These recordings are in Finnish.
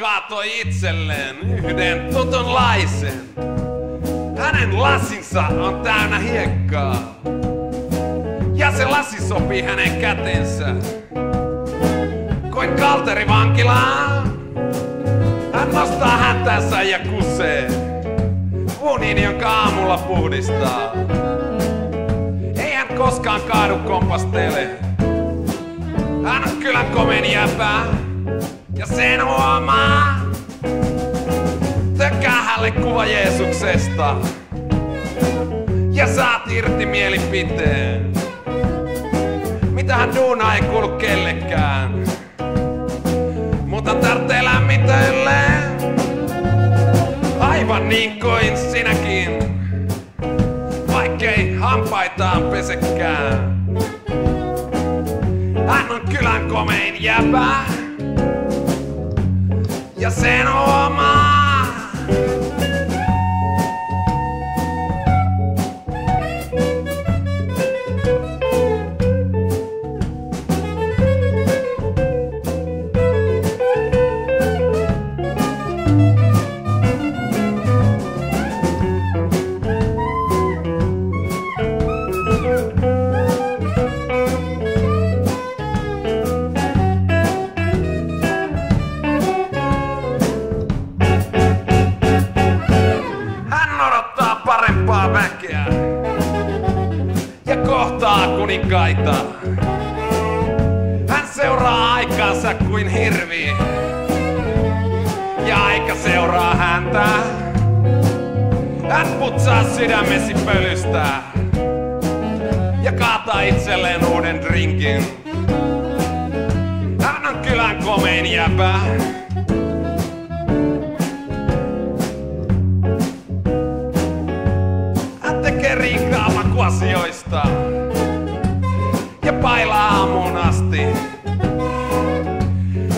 kaatoi itselleen yhden tutunlaisen. Hänen lasinsa on täynnä hiekkaa. Ja se lasi sopii hänen kätensä. Kuin kalteri vankilaan. Hän nostaa hätänsä ja kusee. Uuniin, jonka aamulla puhdistaa. Ei hän koskaan kaadu kompastele. Hän on kylän komein jäpä. Ja sen huomaa. Tökkää hänelle kuva Jeesuksesta. Ja saat irti mielipiteen. Mitä hän duunaa ei kuulu kellekään. Mutta tarvitsee lämmitellä. Aivan niin kuin sinäkin. Vaikkei hampaitaan pesekään. Hän on kylän komein jäpä. Ja sen huomaa. Parempaa väkeä ja kohtaa kuninkaita. Hän seuraa aikaansa kuin hirvi ja aika seuraa häntä. Hän putsaa sydämesi pölystä ja kaataa itselleen uuden drinkin. Hän on kylän komein jäpä. Tekee riikaa makuasioista ja pailaa aamuun asti.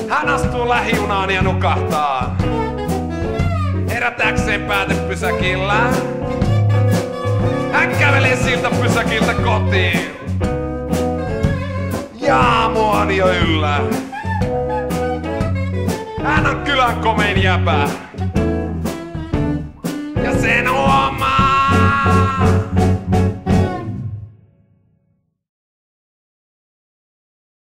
Hän astuu lähijunaan ja nukahtaa herätäkseen päätepysäkillä. Hän kävelee siltä pysäkiltä kotiin ja aamu on jo yllä. Hän on kylän komein jäpä ja sen huomaa.